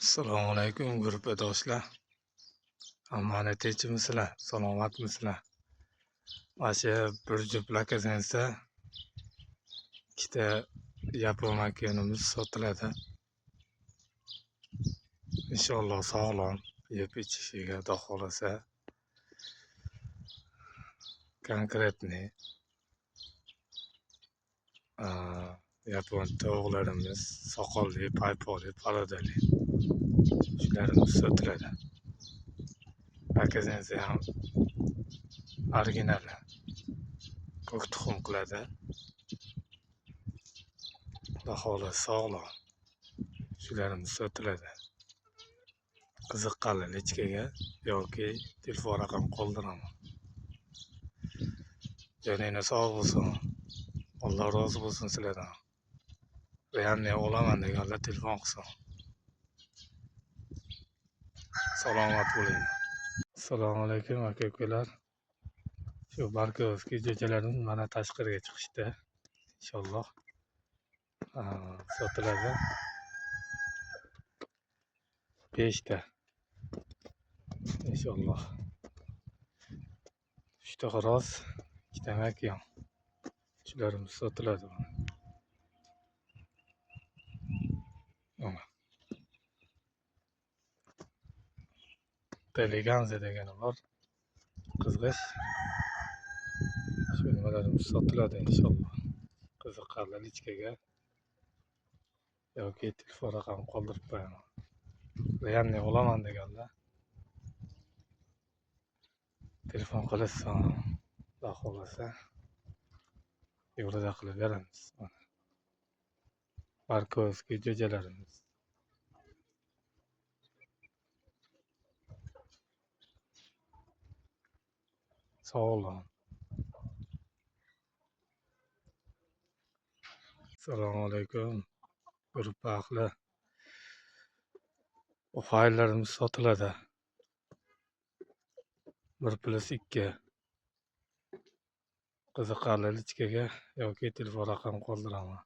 Assalomu alaykum gruppadoshlar. Hammani tinchmisizlar, salomatmisizlar? Mana shu bir juft lakazensa ikkita yapon makonimiz sotiladi. Inshaalloh sog'lom yeb ichishiga Xudo xolasa. Konkretniy yapon tovuqlarimiz soqolli, paypoli, paradali shularimiz sotiladi. Lakazensa ham original ko'k tuxum qiladi. Xudo xolasa sog'lom shularimiz sotiladi. Qiziqqanlar lichkaga yoki telefon raqam qoldiraman. Joninglar sog' bo'lsin. Alloh rozi bo'lsin sizlardan. Realni olaman deganlar telefon qilsin. Salomat bo'linglar. Assalomu alaykum aka-ukalar. Shu barkovskiy jo'jalarimiz mana tashqariga chiqishdi. Inshaalloh sotiladi. 5 ta. Inshaalloh. 3 ta xo'roz, 2 ta makon. Shularimiz sotiladi. Eleganza degani bor. Qizg'ish. Shu nimalarimiz sotiladi inshaalloh. Qiziqqanlar lichkaga yoki telefon raqam qoldirib qo'yaman. Realni olaman deganlar telefon qilishsin. Xudo xolasa yo'lida qilib beramiz. Barkovskiy jo'jalarimiz. Sog'lom. Assalomu alaykum. Gruppa ahli. Bu fayllarimiz sotiladi. 1+2. Qiziqqanlar lichkaga yoki telefon raqam qoldiraman.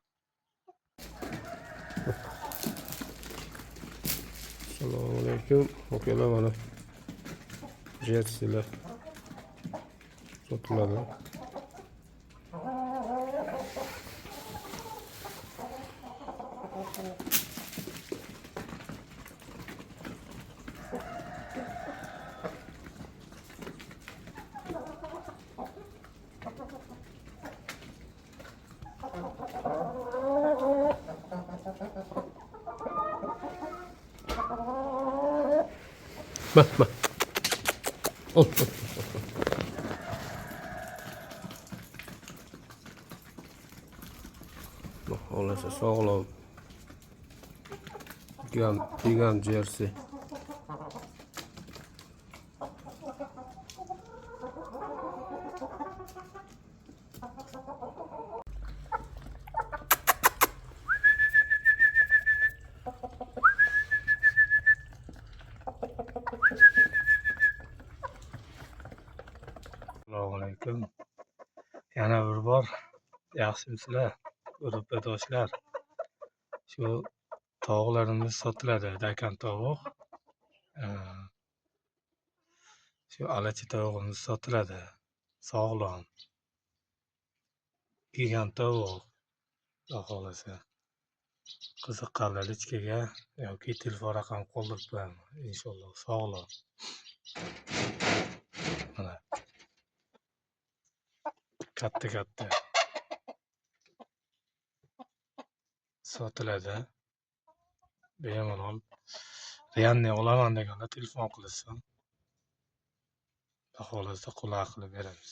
Assalomu alaykum. Okalar mana jersilar sotiladi. Bak. Olası sağlam. Gigant jersey. Assalomu alaykum. Yana bir bor yaxshimisizlar? Gruppadoshlar. Shu tovuqlarimiz sotiladi, dakan tovuq. Shu alachi tovuqimiz sotiladi. Sog'lom. Gigant tovuq. Xudo xolasa. Qiziqqanlar lichkaga yoki telefon raqam qoldirib qo'yaman. Inshaalloh sog'lom. Mana katta sotiladi. Bemalol realni olaman deganlar telefon qilishsin. Xudo xolasa qulay qilib beramiz.